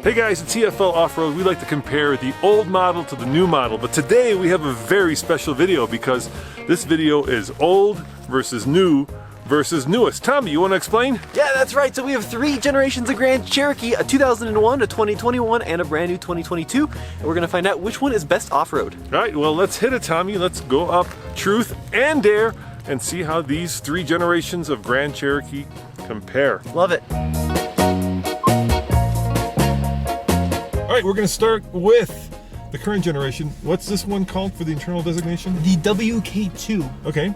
Hey guys, at TFL Off-road, we like to compare the old model to the new model, but today we have a very special video because this video is old versus new versus newest. Tommy, you want to explain? Yeah, that's right. So we have 3 generations of Grand Cherokee, a 2001, a 2021, and a brand new 2022. And we're gonna find out which one is best off-road. All right, well, let's hit it, Tommy. Let's go up truth and dare and see how these 3 generations of Grand Cherokee compare. Love it. All right, we're gonna start with the current generation. What's this one called for the internal designation? The WK2. Okay.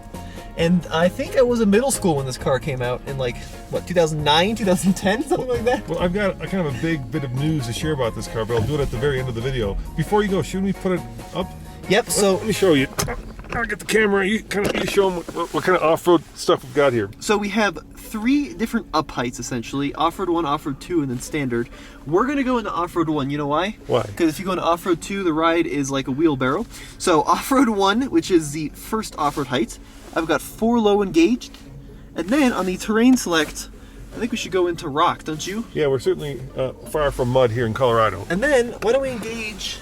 And I think I was in middle school when this car came out in like, what, 2009, 2010, something like that? Well, I've got a kind of a big bit of news to share about this car, but I'll do it at the very end of the video. Before you go, shouldn't we put it up? Yep, so... Let me show you. I'll get the camera, you show them what kind of off-road stuff we've got here. So we have 3 different up heights, essentially. Off-road 1, off-road 2, and then standard. We're gonna go into off-road 1, you know why? Why? Because if you go into off-road 2, the ride is like a wheelbarrow. So off-road 1, which is the first off-road height, I've got 4 low engaged. And then on the terrain select, I think we should go into rock, don't you? Yeah, we're certainly far from mud here in Colorado. And then, why don't we engage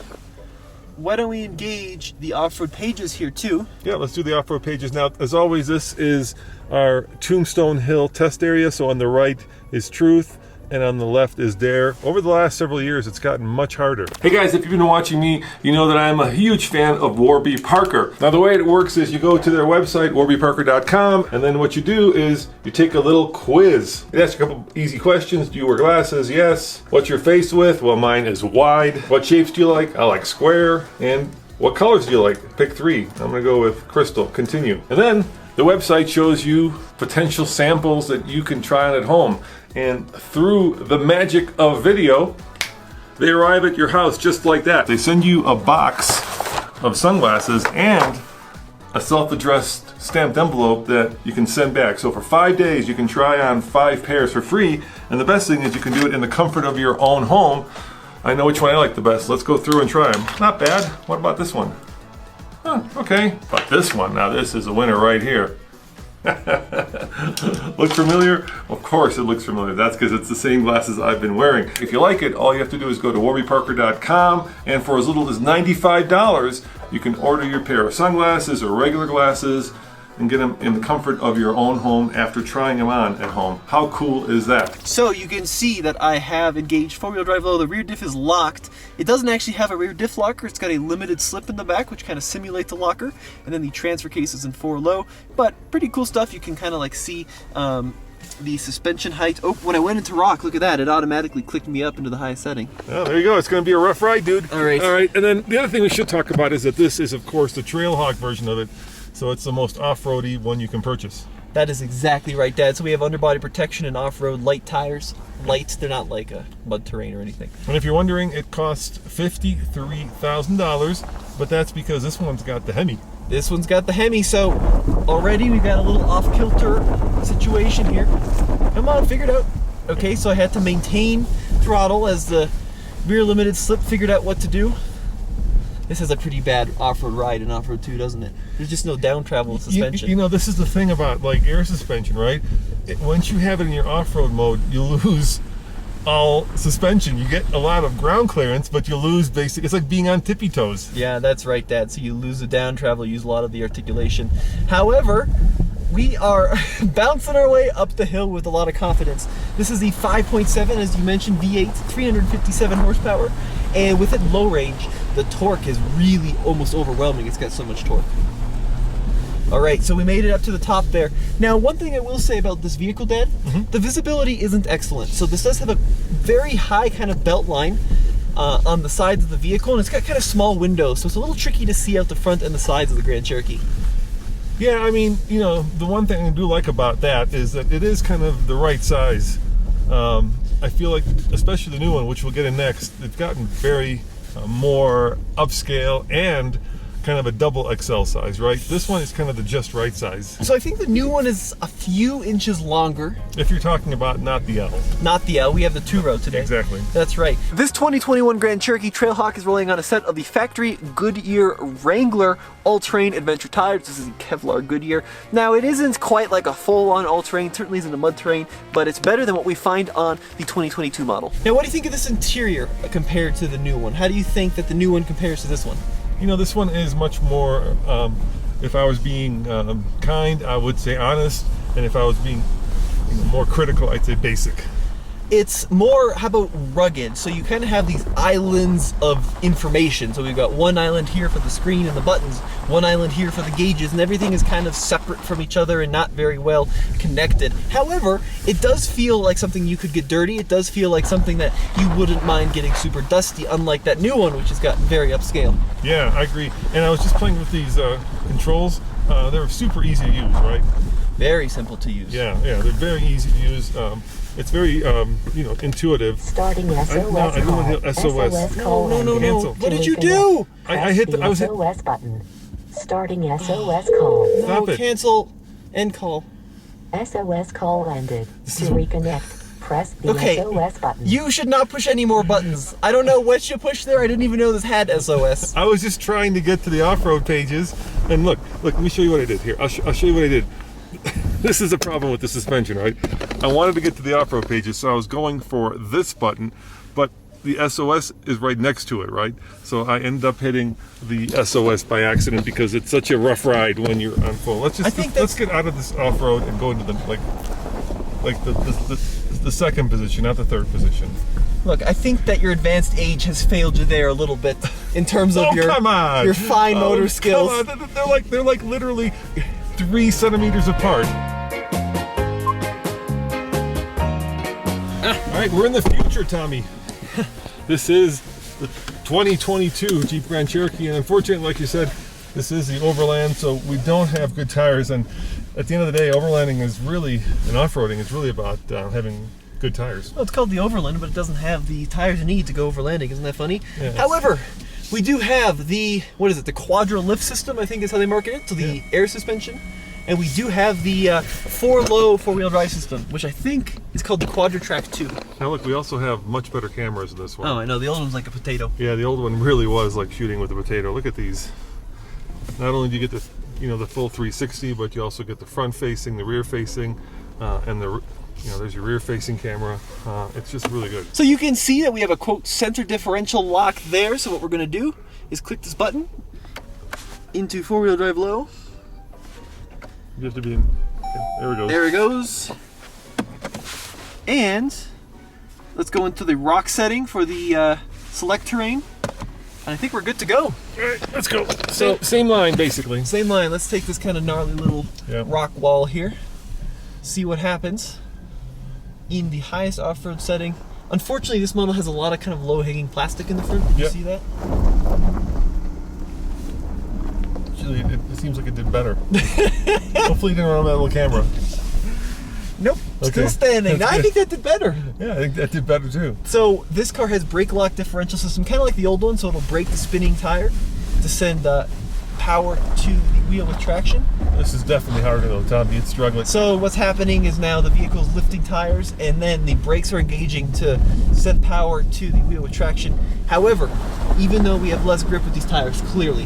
the off-road pages here too? Yeah, let's do the off-road pages. Now, as always, this is our Tombstone Hill test area. So on the right is truth, and on the left is dare. Over the last several years, it's gotten much harder. Hey guys, if you've been watching me, you know that I'm a huge fan of Warby Parker. Now the way it works is you go to their website, warbyparker.com, and then what you do is you take a little quiz. It asks you a couple easy questions. Do you wear glasses? Yes. What's your face width? Well, mine is wide. What shapes do you like? I like square. And what colors do you like? Pick 3. I'm gonna go with crystal. Continue. And then the website shows you potential samples that you can try on at home. And through the magic of video, they arrive at your house just like that. They send you a box of sunglasses and a self-addressed stamped envelope that you can send back. So for 5 days, you can try on 5 pairs for free. And the best thing is you can do it in the comfort of your own home. I know which one I like the best. Let's go through and try them. Not bad. What about this one? Huh, okay. But this one, now this is a winner right here. Look familiar? Of course it looks familiar. That's because it's the same glasses I've been wearing. If you like it, all you have to do is go to warbyparker.com, and for as little as $95, you can order your pair of sunglasses or regular glasses and get them in the comfort of your own home after trying them on at home. How cool is that? So you can see that I have engaged 4-wheel drive low. The rear diff is locked. It doesn't actually have a rear diff locker. It's got a limited slip in the back, which kind of simulates a locker. And then the transfer case is in 4 low. But pretty cool stuff. You can kind of like see the suspension height. Oh, when I went into rock, look at that. It automatically clicked me up into the highest setting. Oh, there you go. It's going to be a rough ride, dude. All right. All right. And then the other thing we should talk about is that this is, of course, the Trailhawk version of it. So it's the most off-roady one you can purchase. That is exactly right, Dad. So we have underbody protection and off-road light tires. Lights, they're not like a mud terrain or anything. And if you're wondering, it costs $53,000, but that's because this one's got the Hemi. This one's got the Hemi, so already we got a little off-kilter situation here. Come on, figure it out. Okay, so I had to maintain throttle as the rear limited slip figured out what to do. This is a pretty bad off-road ride in off-road 2, doesn't it? There's just no down travel suspension. You know, this is the thing about like air suspension, right? Once you have it in your off-road mode, you lose all suspension. You get a lot of ground clearance, but you lose basic. It's like being on tippy toes. Yeah, that's right, Dad. So you lose the down travel, use a lot of the articulation. However, we are bouncing our way up the hill with a lot of confidence. This is the 5.7, as you mentioned, V8, 357 horsepower, and with it low range, the torque is really almost overwhelming. It's got so much torque. All right, so we made it up to the top there. Now, one thing I will say about this vehicle, Dad, the visibility isn't excellent. So this does have a very high kind of belt line on the sides of the vehicle, and it's got kind of small windows, so it's a little tricky to see out the front and the sides of the Grand Cherokee. Yeah, I mean, you know, the one thing I do like about that is that it is kind of the right size. I feel like, especially the new one, which we'll get in next, it's gotten very more upscale and kind of a double XL size, right? This one is kind of the just right size. So I think the new one is a few inches longer. If you're talking about not the L. Not the L, we have the 2-row today. Exactly. That's right. This 2021 Grand Cherokee Trailhawk is rolling on a set of the factory Goodyear Wrangler all-terrain adventure tires. This is the Kevlar Goodyear. Now it isn't quite like a full-on all-terrain, certainly isn't a mud terrain, but it's better than what we find on the 2022 model. Now what do you think of this interior compared to the new one? How do you think that the new one compares to this one? You know, this one is much more, if I was being kind, I would say honest, and if I was being more critical, I'd say basic. It's more, how about rugged? So you kind of have these islands of information. So we've got one island here for the screen and the buttons, one island here for the gauges, and everything is kind of separate from each other and not very well connected. However, it does feel like something you could get dirty. It does feel like something that you wouldn't mind getting super dusty, unlike that new one, which has got very upscale. Yeah, I agree. And I was just playing with these controls. They're super easy to use, right? Very simple to use. Yeah, they're very easy to use. It's very, intuitive. Starting SOS call. I don't want to hit SOS. No. Cancel. What did you do? I hit the SOS button. Starting SOS call. Stop it. Cancel and call. SOS call ended. To reconnect, press the SOS button. You should not push any more buttons. I don't know what you pushed there. I didn't even know this had SOS. I was just trying to get to the off-road pages. And look, let me show you what I did here. I'll show you what I did. This is a problem with the suspension, right? I wanted to get to the off-road pages, so I was going for this button, but the SOS is right next to it, right? So I ended up hitting the SOS by accident because it's such a rough ride when you're on full. Let's get out of this off-road and go into the the second position, not the third position. Look, I think that your advanced age has failed you there a little bit in terms of your fine motor skills. Come on. They're like literally 3 centimeters apart. All right, we're in the future, Tommy. This is the 2022 Jeep Grand Cherokee, and unfortunately, like you said, this is the Overland, so we don't have good tires. And at the end of the day, overlanding is really, and off-roading is really about having good tires. Well, it's called the Overland, but it doesn't have the tires you need to go overlanding. Isn't that funny? Yeah, however, we do have the, the Quadra lift system, I think is how they market it, so the air suspension. And we do have the 4-low 4-wheel drive system, which I think is called the Quadra Track 2. Now look, we also have much better cameras in this one. Oh, I know, the old one's like a potato. Yeah, the old one really was like shooting with a potato. Look at these. Not only do you get the, the full 360, but you also get the front facing, the rear facing, and the, there's your rear facing camera. It's just really good. So you can see that we have a quote center differential lock there. So what we're gonna do is click this button into 4-wheel drive low. You have to be in, there we go. There it goes. And let's go into the rock setting for the select terrain. And I think we're good to go. All right, let's go. So same line, basically. Same line. Let's take this kind of gnarly little rock wall here. See what happens in the highest off-road setting. Unfortunately, this model has a lot of kind of low-hanging plastic in the front. Did you see that? Actually, it seems like it did better. Hopefully you didn't run on that little camera. Nope, Okay. still standing. I think that did better. Yeah, I think that did better too. So this car has brake lock differential system, kind of like the old one, so it'll brake the spinning tire to send power to the wheel with traction. This is definitely harder though, Tommy. It's struggling. So what's happening is now the vehicle's lifting tires and then the brakes are engaging to send power to the wheel with traction. However, even though we have less grip with these tires, clearly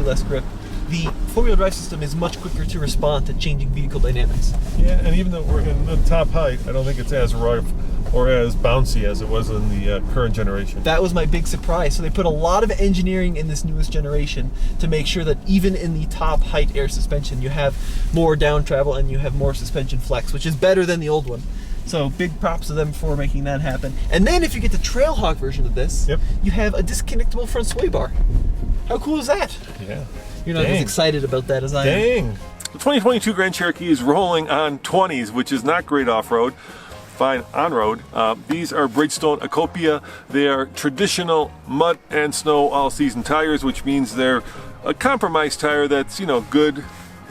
less grip, the 4-wheel drive system is much quicker to respond to changing vehicle dynamics. Yeah, and even though we're in the top height, I don't think it's as rough or as bouncy as it was in the current generation. That was my big surprise. So they put a lot of engineering in this newest generation to make sure that even in the top height air suspension, you have more down travel and you have more suspension flex, which is better than the old one. So big props to them for making that happen. And then if you get the Trailhawk version of this, you have a disconnectable front sway bar. How cool is that? Yeah. You're not as excited about that as I am. The 2022 Grand Cherokee is rolling on 20s, which is not great off-road, fine on-road. These are Bridgestone Acopia. They are traditional mud and snow all-season tires, which means they're a compromise tire that's, good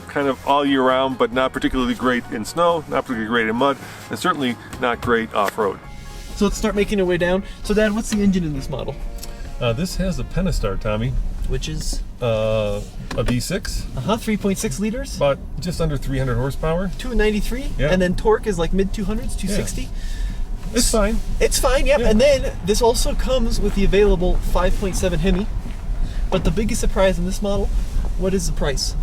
kind of all year round, but not particularly great in snow, not particularly great in mud, and certainly not great off-road. So let's start making our way down. So Dad, what's the engine in this model? This has a Pentastar, Tommy. Which is? a V6. 3.6 liters. About just under 300 horsepower. 293. Yeah. And then torque is like mid 200s, 260. Yeah. It's fine. It's fine, yep. Yeah. And then this also comes with the available 5.7 Hemi. But the biggest surprise in this model, what is the price?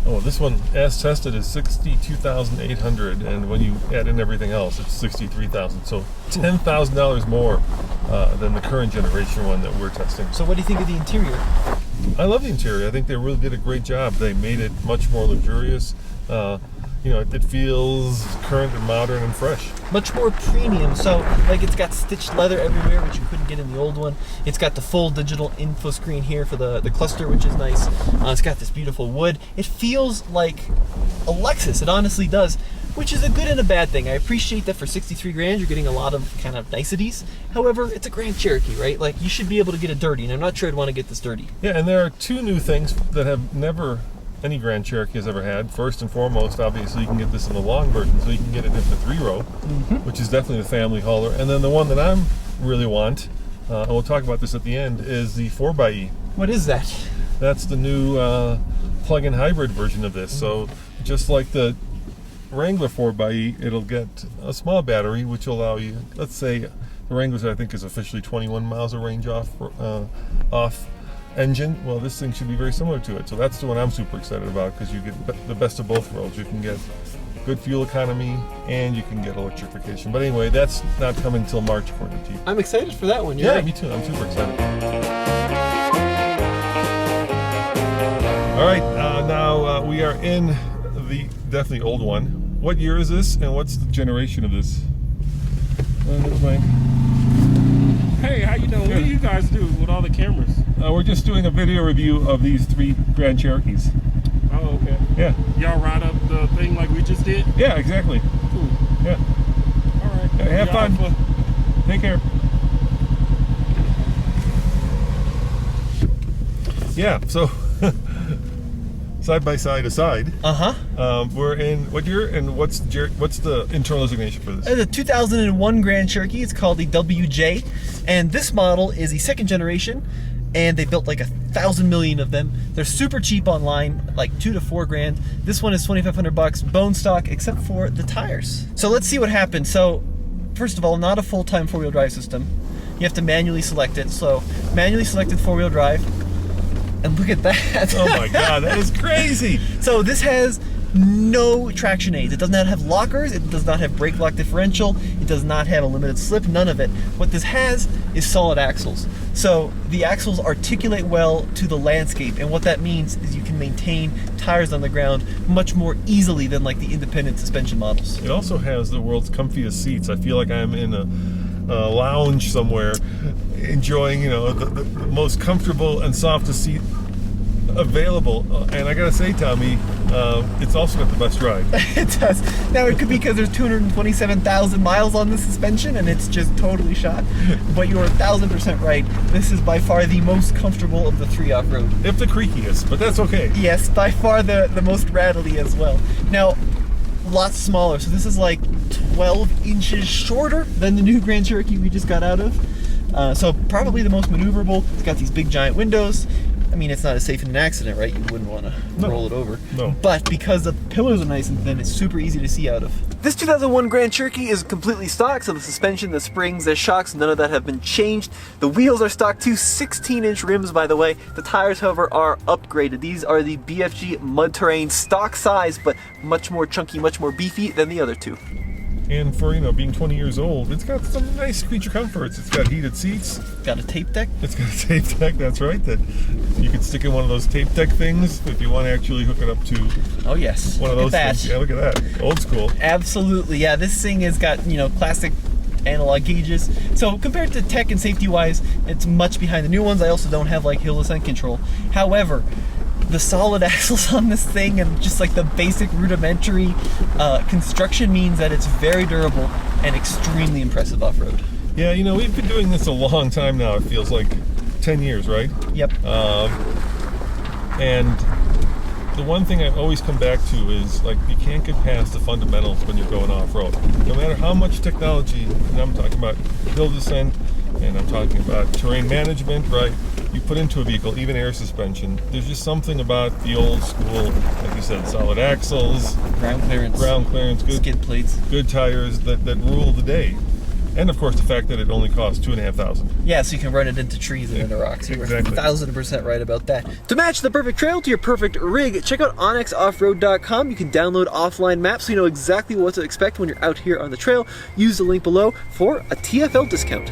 Oh, this one, as tested, is $62,800, and when you add in everything else, it's $63,000. So $10,000 more than the current generation one that we're testing. So what do you think of the interior? I love the interior. I think they really did a great job. They made it much more luxurious. You know, it feels current and modern and fresh. Much more premium. So, like, it's got stitched leather everywhere, which you couldn't get in the old one. It's got the full digital info screen here for the cluster, which is nice. It's got this beautiful wood. It feels like a Lexus. It honestly does, which is a good and a bad thing. I appreciate that for 63 grand, you're getting a lot of kind of niceties. However, it's a Grand Cherokee, right? Like, you should be able to get it dirty, and I'm not sure I'd want to get this dirty. Yeah, and there are two new things that have never any Grand Cherokee has ever had. First and foremost, obviously, you can get this in the long version, so you can get it in the 3-row, which is definitely the family hauler. And then the one that I really want, and we'll talk about this at the end, is the 4xe. What is that? That's the new plug-in hybrid version of this. So just like the Wrangler 4xe, it'll get a small battery, which will allow you, let's say, the Wrangler's I think is officially 21 miles of range off engine. Well, this thing should be very similar to it. So that's the one I'm super excited about, because you get the best of both worlds. You can get good fuel economy and you can get electrification. But anyway, that's not coming until March according to Jeep. I'm excited for that one. Yeah, Right. me too. I'm super excited. All right, now we are in the definitely old one. What year is this, and what's the generation of this? Never mind. Hey, how you doing? What do you guys do with all the cameras? We're just doing a video review of these 3 Grand Cherokees. Oh, okay. Yeah. Y'all ride up the thing like we just did? Yeah, exactly. Cool. Yeah. All right. Yeah, have fun. Take care. Yeah, so side by side aside, we're in what year, and what's the internal designation for this? The 2001 Grand Cherokee. It's called the WJ, and this model is the 2nd generation, and they built like 1,000 million of them. They're super cheap online, like 2 to 4 grand. This one is 2,500 bucks, bone stock, except for the tires. So let's see what happens. So first of all, not a full-time 4-wheel drive system. You have to manually select it. So manually selected 4-wheel drive. And look at that. Oh my God, that is crazy. So this has no traction aids. It does not have lockers. It does not have brake lock differential. It does not have a limited slip, none of it. What this has is solid axles. So the axles articulate well to the landscape, and what that means is you can maintain tires on the ground much more easily than like the independent suspension models. It also has the world's comfiest seats. I feel like I'm in a lounge somewhere, enjoying, you know, the most comfortable and softest seat available. And I gotta say, Tommy, it's also got the best ride. It does. Now it could be because there's 227,000 miles on the suspension and it's just totally shot. But you're 1,000% right. This is by far the most comfortable of the 3 off-road. If the creakiest, but that's okay. Yes, by far the most rattly as well. Now, lots smaller. So this is like 12 inches shorter than the new Grand Cherokee we just got out of. So probably the most maneuverable. It's got these big giant windows. I mean, it's not as safe in an accident, right? You wouldn't want to roll it over. No. But because the pillars are nice and thin, it's super easy to see out of. This 2001 Grand Cherokee is completely stock, so the suspension, the springs, the shocks, none of that have been changed. The wheels are stock too, 16-inch rims, by the way. The tires, however, are upgraded. These are the BFG Mud Terrain stock size, but much more chunky, much more beefy than the other 2. And for, you know, being 20 years old, it's got some nice creature comforts. It's got heated seats. Got a tape deck? It's got a tape deck, that's right, that you can stick in one of those tape deck things if you want to actually hook it up to Oh yes. one of those things. Yeah, look at that. Old school. Absolutely, yeah. This thing has got, you know, classic analog gauges. So compared to tech and safety wise, it's much behind the new ones. I also don't have like hill descent control. However, the solid axles on this thing and just like the basic rudimentary construction means that it's very durable and extremely impressive off-road. Yeah, you know, we've been doing this a long time now. It feels like 10 years, right? Yep. And the one thing I always come back to is, like, you can't get past the fundamentals when you're going off-road. No matter how much technology, and I'm talking about hill descent, and I'm talking about terrain management, right? you put into a vehicle, even air suspension, there's just something about the old school, like you said, solid axles, Ground clearance, good skid plates, good tires that rule the day. And of course, the fact that it only costs $2,500. Yeah, so you can run it into trees and into rocks. You're Exactly. 1,000% right about that. To match the perfect trail to your perfect rig, check out onxoffroad.com. You can download offline maps so you know exactly what to expect when you're out here on the trail. Use the link below for a TFL discount.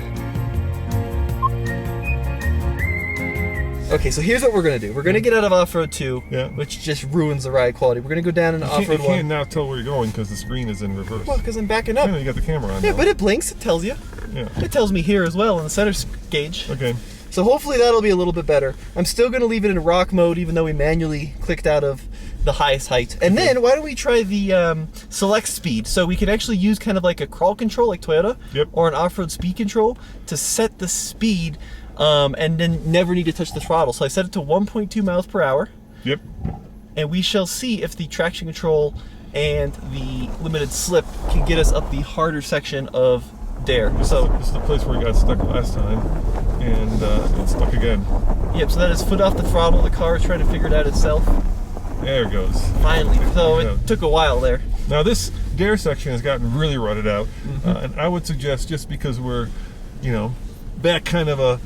Okay, so here's what we're gonna do. We're gonna get out of Off-Road 2, which just ruins the ride quality. We're gonna go down into Off-Road 1. You can't now tell where you're going because the screen is in reverse. Well, because I'm backing up. I know you got the camera on. Yeah, now. but it blinks, it tells you. Yeah. It tells me here as well in the center gauge. Okay. So hopefully that'll be a little bit better. I'm still gonna leave it in rock mode even though we manually clicked out of the highest height. And then why don't we try the select speed? So we can actually use kind of like a crawl control like Toyota or an off-road speed control to set the speed and then never need to touch the throttle. So I set it to 1.2 miles per hour. Yep. And we shall see if the traction control and the limited slip can get us up the harder section of Dare. This is the place where we got stuck last time, and it's stuck again. Yep, so that is foot off the throttle. The car is trying to figure it out itself. There it goes. Finally, so it took a while there. Now this Dare section has gotten really rutted out, and I would suggest, just because we're, that kind of a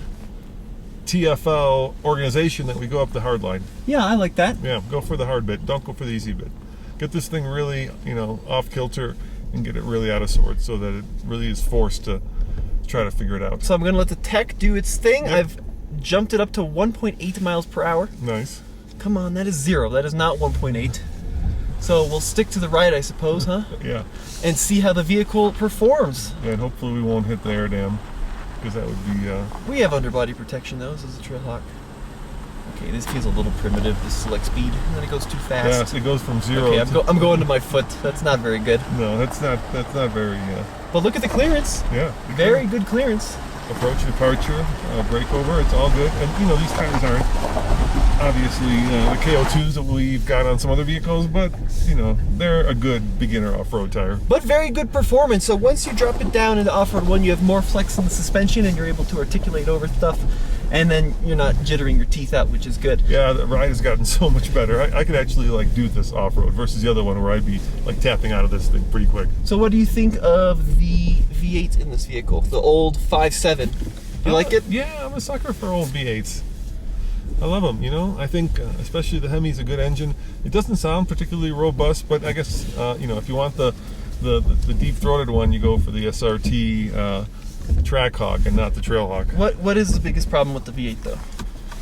TFL organization, that we go up the hard line. Yeah, I like that. Yeah, go for the hard bit. Don't go for the easy bit. Get this thing really, off kilter and get it really out of sorts so that it really is forced to try to figure it out. So I'm going to let the tech do its thing. Yep. I've jumped it up to 1.8 miles per hour. Nice. Come on, that is 0. That is not 1.8. So we'll stick to the right, I suppose, huh? Yeah. And see how the vehicle performs. Yeah, and hopefully we won't hit the air dam, because that would be... We have underbody protection, though. This is a Trailhawk. Okay, this feels a little primitive, this select speed, and then it goes too fast. Yeah, it goes from 0 Okay, to... I'm going to my foot. That's not very good. No, that's not very... But look at the clearance. Yeah. Very good clearance. Approach, departure, brake over, it's all good. And these tires aren't obviously the KO2s that we've got on some other vehicles, but they're a good beginner off-road tire. But very good performance. So once you drop it down into Off-Road 1, you have more flex in the suspension and you're able to articulate over stuff. And then you're not jittering your teeth out, which is good. Yeah, the ride has gotten so much better. I could actually do this off-road versus the other one where I'd be tapping out of this thing pretty quick. So what do you think of the V8 in this vehicle? The old 5.7. You like it? Yeah, I'm a sucker for old V8s. I love them, I think especially the Hemi's a good engine. It doesn't sound particularly robust, but I guess, if you want the deep-throated one, you go for the SRT Trackhawk and not the Trailhawk. What is the biggest problem with the V8 though?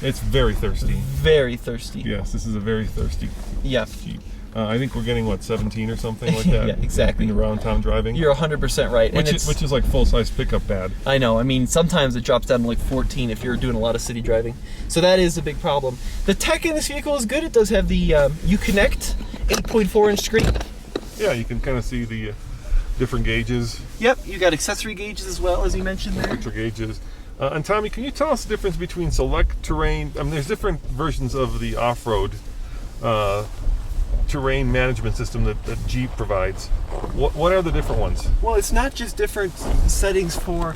It's very thirsty. Very thirsty. Yes, this is a very thirsty Jeep. I think we're getting 17 or something like that. Yeah, exactly. Around town driving. You're 100% right. Which is like full-size pickup bad. I know. I mean, sometimes it drops down to 14 if you're doing a lot of city driving. So that is a big problem. The tech in this vehicle is good. It does have the Uconnect 8.4-inch screen. Yeah, you can kind of see the different gauges. Yep, you got accessory gauges as well, as you mentioned there. Extra gauges. And Tommy, can you tell us the difference between select terrain? I mean, there's different versions of the off-road terrain management system that Jeep provides. What are the different ones? Well, it's not just different settings for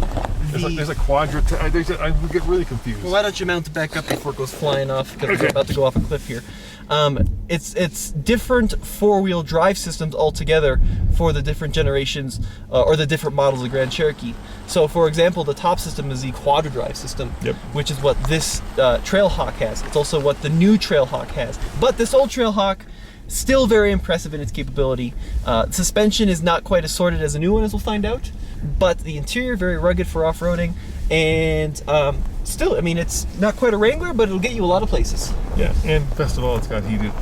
the... There's a quadrant. I get really confused. Well, why don't you mount it back up before it goes flying off, because we're about to go off a cliff here. It's different four-wheel drive systems altogether for the different generations or the different models of Grand Cherokee. So, for example, the top system is the quadra-drive system, which is what this Trailhawk has. It's also what the new Trailhawk has. But this old Trailhawk, still very impressive in its capability. Suspension is not quite as sorted as a new one, as we'll find out, but the interior very rugged for off-roading, and still, I mean, it's not quite a Wrangler, but it'll get you a lot of places. Yeah, and best of all, it's got heated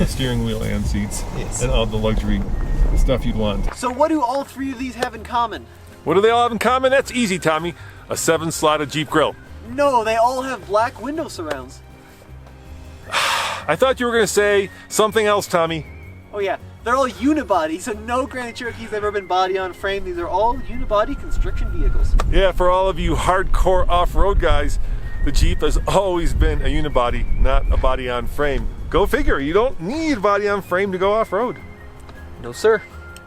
steering wheel and seats, yes, and all the luxury stuff you'd want. So what do all three of these have in common? What do they all have in common? That's easy, Tommy. A 7-slotted Jeep grill. No, they all have black window surrounds. I thought you were going to say something else, Tommy. Oh yeah, they're all unibody, so no Grand Cherokee's ever been body on frame. These are all unibody construction vehicles. Yeah, for all of you hardcore off-road guys, the Jeep has always been a unibody, not a body on frame. Go figure, you don't need body on frame to go off-road. No sir.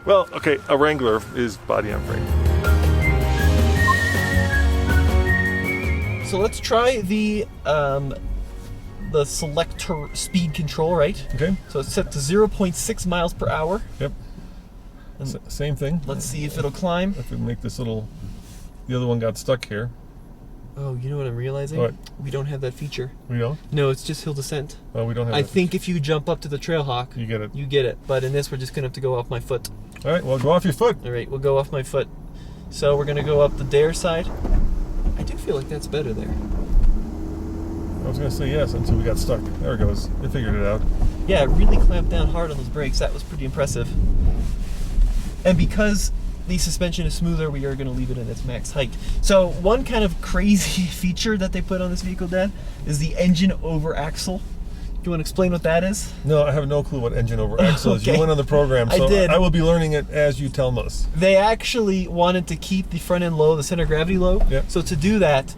Well, okay, a Wrangler is body on frame. So let's try the selector speed control, right? Okay. So it's set to 0.6 miles per hour. Yep. Same thing. Let's see if it'll climb. If we make this little, the other one got stuck here. Oh, you know what I'm realizing? What? We don't have that feature. We don't? No, it's just hill descent. Oh, we don't have I that think if you jump up to the Trailhawk, You get it. you get it. But in this, we're just gonna have to go off my foot. All right, well, go off your foot. All right, we'll go off my foot. So we're gonna go up the dare side. I do feel like that's better there. I was going to say yes until we got stuck. There it goes. They figured it out. Yeah, it really clamped down hard on those brakes. That was pretty impressive. And because the suspension is smoother, we are going to leave it at its max height. So one kind of crazy feature that they put on this vehicle, Dad, is the engine over axle. Do you want to explain what that is? No, I have no clue what engine over axle is. You went on the program, so I did. I will be learning it as you tell us. They actually wanted to keep the front end low, the center of gravity low. Yep. So to do that,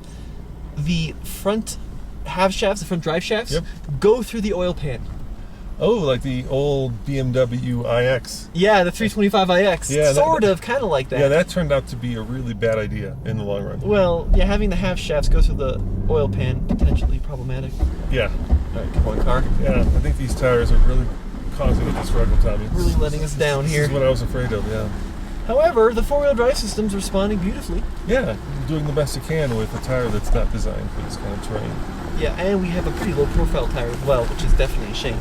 the front half shafts, the front drive shafts, go through the oil pan. Oh, like the old BMW iX. Yeah, the 325 iX. Yeah, sort of, kind of like that. Yeah, that turned out to be a really bad idea in the long run. Well, yeah, having the half shafts go through the oil pan, potentially problematic. Yeah. All right, come on, car. Yeah, I think these tires are really causing it to struggle, Tommy. Really letting us down here. This is what I was afraid of, yeah. However, the four-wheel drive system's responding beautifully. Yeah, doing the best you can with a tire that's not designed for this kind of terrain. Yeah, and we have a pretty low-profile tire as well, which is definitely a shame.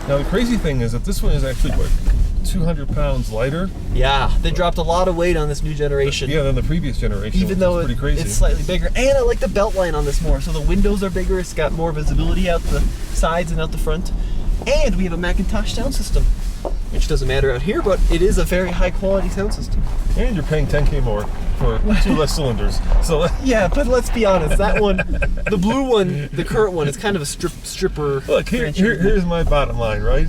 Now, the crazy thing is that this one is actually, what, 200 pounds lighter? Yeah, they dropped a lot of weight on this new generation. Yeah, than the previous generation, Even though pretty crazy. it's slightly bigger. And I like the belt line on this more. So the windows are bigger, it's got more visibility out the sides and out the front. And we have a Macintosh sound system, which doesn't matter out here, but it is a very high-quality sound system. And you're paying 10K more for 2 less cylinders. So Yeah, but let's be honest, that one, the blue one, the current one, is kind of a stripper. Look, here's my bottom line, right?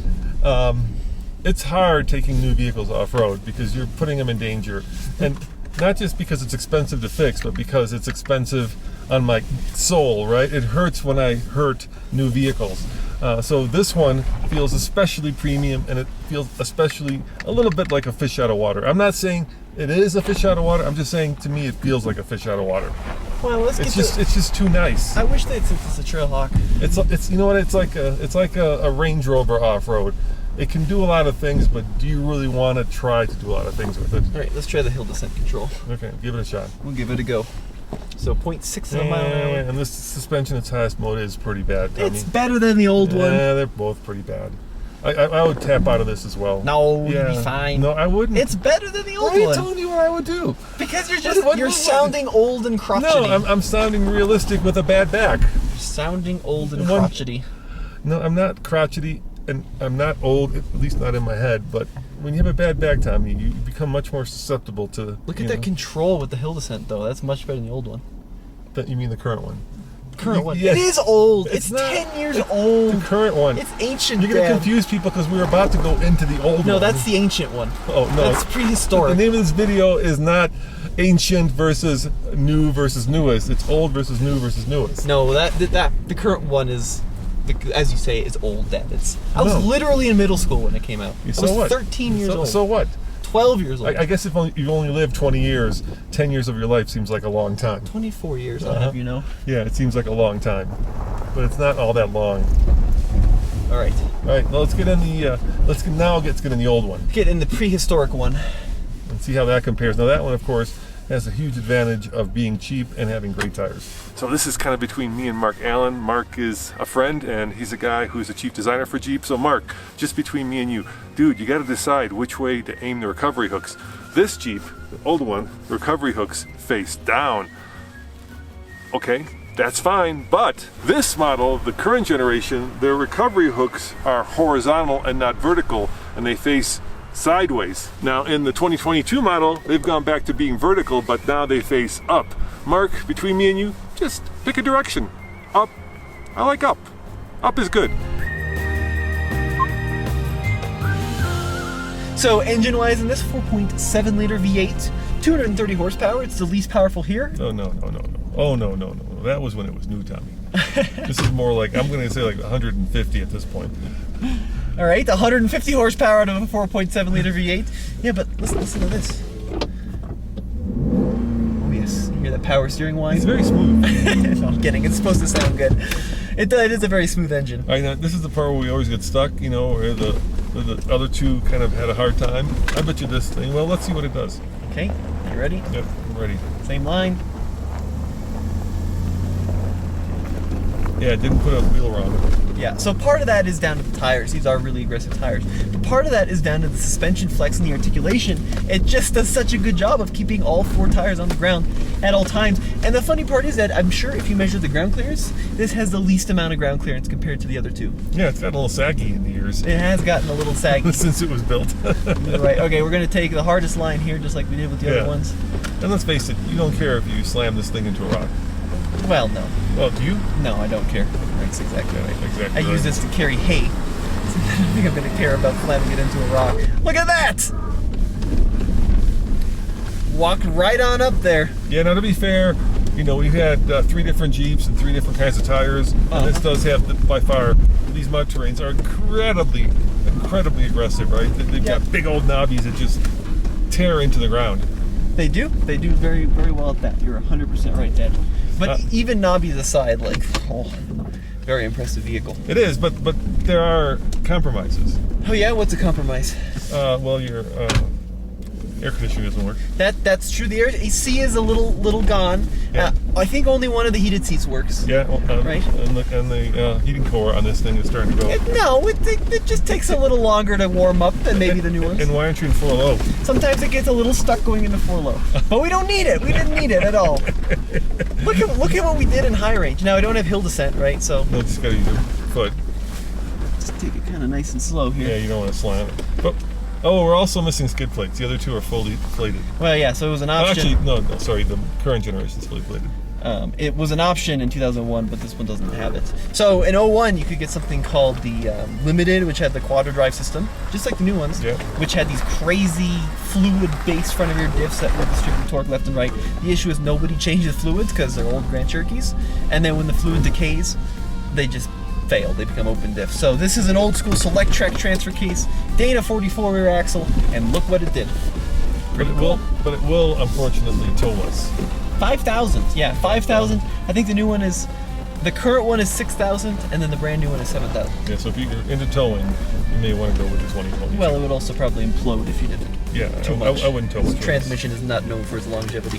It's hard taking new vehicles off-road because you're putting them in danger. And not just because it's expensive to fix, but because it's expensive on my soul, right? It hurts when I hurt new vehicles. So this one feels especially premium, and it feels especially a little bit like a fish out of water. I'm not saying it is a fish out of water. I'm just saying, to me, it feels like a fish out of water. Well, It's just too nice. I wish they'd sent us a Trailhawk. It's you know what? It's like a Range Rover off-road. It can do a lot of things, but do you really want to try to do a lot of things with it? All right, let's try the hill descent control. Okay, give it a shot. We'll give it a go. So 0.6 of a mile an hour. And this suspension its highest mode is pretty bad, Tommy. It's better than the old one. Yeah, they're both pretty bad. I would tap out of this as well. No, you'd be fine. No, I wouldn't. It's better than the old Why are you one. telling me what I would do? Because you're sounding old and crotchety. No, I'm sounding realistic with a bad back. You're sounding old and crotchety. No, I'm not crotchety, and I'm not old, at least not in my head, but when you have a bad back, Tommy, you become much more susceptible to... Look at that control with the hill descent, though. That's much better than the old one. You mean the current one? Current one. Yes. It is old. It's not. 10 years old. The current one. It's ancient. You're going to confuse people because we're about to go into the old one. No, that's the ancient one. Oh, no. That's prehistoric. The name of this video is not ancient versus new versus newest. It's old versus new versus newest. No, the current one is, as you say, is old. I was literally in middle school when it came out. I was 13 years old. So what? 12 years old. I guess if you've only lived 20 years, 10 years of your life seems like a long time. 24 years, I'll have you know. Yeah, it seems like a long time, but it's not all that long. All right. All right. Well, let's get in the. Let's get in the old one. Get in the prehistoric one. And see how that compares. Now that one, of course, has a huge advantage of being cheap and having great tires. So this is kind of between me and Mark Allen. Mark is a friend, and he's a guy who's a chief designer for Jeep. So Mark, just between me and you, dude, you got to decide which way to aim the recovery hooks. This Jeep, the old one, the recovery hooks face down. Okay, that's fine, but this model, the current generation, their recovery hooks are horizontal and not vertical, and they face sideways. Now in the 2022 model, they've gone back to being vertical, but now they face up. Mark, between me and you, just pick a direction. Up. I like up. Up is good. So engine-wise in this 4.7 liter V8, 230 horsepower. It's the least powerful here. No. Oh, no. That was when it was new, Tommy. This is more like, I'm going to say like 150 at this point. All right, 150 horsepower out of a 4.7 liter V8. Yeah, but listen to this. Oh yes, you hear the power steering whine. It's very smooth. No, I'm kidding. It's supposed to sound good. It is a very smooth engine. I know this is the part where we always get stuck, you know, where the other two kind of had a hard time. I bet you this thing. Well, let's see what it does. Okay, you ready? Yep, I'm ready. Same line. Yeah, it didn't put a wheel around it. Yeah, so part of that is down to the tires. These are really aggressive tires. But part of that is down to the suspension flex and the articulation. It just does such a good job of keeping all 4 tires on the ground at all times. And the funny part is that I'm sure if you measure the ground clearance, this has the least amount of ground clearance compared to the other two. Yeah, it's got a little saggy in the ears. It has gotten a little saggy. Since it was built. Right, okay, we're going to take the hardest line here just like we did with the other ones. And let's face it, you don't care if you slam this thing into a rock. Well, no. Well, do you? No, I don't care. That's exactly right. Exactly. I use this to carry hay. I don't think I'm going to care about slamming it into a rock. Look at that! Walked right on up there. Yeah, now to be fair, you know, we've had 3 different Jeeps and 3 different kinds of tires. And this does have, by far, these mud terrains are incredibly aggressive, right? They've got big old knobbies that just tear into the ground. They do. They do very, very well at that. You're 100% right, Dad. But even knobbies aside, like, very impressive vehicle. It is, but there are compromises. Oh yeah, what's a compromise? Well, your air conditioning doesn't work. That's true. The AC is a little gone. Yeah. I think only one of the heated seats works. Yeah, right. And the heating core on this thing is starting to go. It just takes a little longer to warm up than maybe the new ones. And why aren't you in 4 low? Sometimes it gets a little stuck going into 4 low, but we don't need it. We didn't need it at all. Look at what we did in high range. Now I don't have hill descent, right? So No, just gotta use your foot. just take it kind of nice and slow here. Yeah, you don't want to slam it. But we're also missing skid plates. The other 2 are fully plated. Well, yeah. So it was an option. Actually, no, sorry. The current generation is fully plated. It was an option in 2001, but this one doesn't have it. So in 01, you could get something called the Limited, which had the quadra drive system, just like the new ones, which had these crazy fluid-based front of rear diffs that would distribute torque left and right. The issue is nobody changes fluids because they're old Grand Cherokees, and then when the fluid decays, they just fail. They become open diff. So this is an old school select track transfer case, Dana 44 rear axle, and look what it did. But it will unfortunately tow us. 5,000, yeah, 5,000. I think the new one is, the current one is 6,000, and then the brand new one is 7,000. Yeah, so if you're into towing, you may want to go with the 2020. Well, it would also probably implode if you did it. Yeah, too much. I wouldn't tow much. Transmission is not known for its longevity.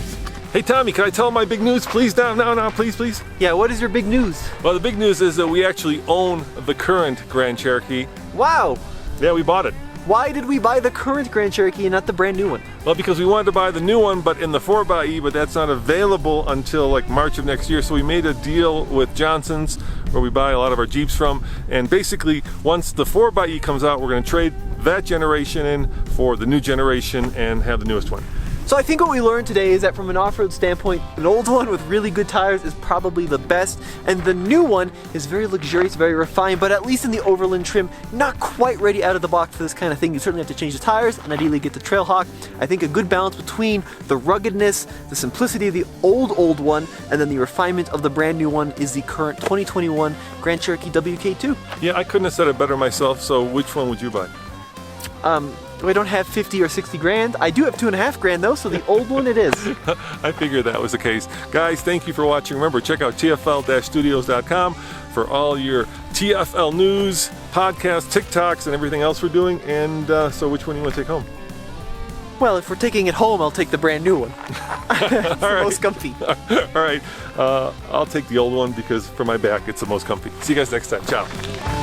Hey Tommy, can I tell my big news, please? Now, please. Yeah, what is your big news? Well, the big news is that we actually own the current Grand Cherokee. Wow. Yeah, we bought it. Why did we buy the current Grand Cherokee and not the brand new one? Well, because we wanted to buy the new one, but in the 4xe, but that's not available until like March of next year. So we made a deal with Johnson's, where we buy a lot of our Jeeps from. And basically, once the 4xe comes out, we're going to trade that generation in for the new generation and have the newest one. So I think what we learned today is that from an off-road standpoint, an old one with really good tires is probably the best, and the new one is very luxurious, very refined, but at least in the overland trim, not quite ready out of the box for this kind of thing. You certainly have to change the tires and ideally get the Trailhawk. I think a good balance between the ruggedness, the simplicity of the old one, and then the refinement of the brand new one is the current 2021 Grand Cherokee WK2. Yeah, I couldn't have said it better myself, so which one would you buy? I don't have 50 or 60 grand. I do have 2.5 grand though, so the old one it is. I figured that was the case. Guys, thank you for watching. Remember, check out TFL-studios.com for all your TFL news, podcasts, TikToks, and everything else we're doing. And so which one do you want to take home? Well, if we're taking it home, I'll take the brand new one. It's the most comfy. All right. I'll take the old one because for my back, it's the most comfy. See you guys next time. Ciao.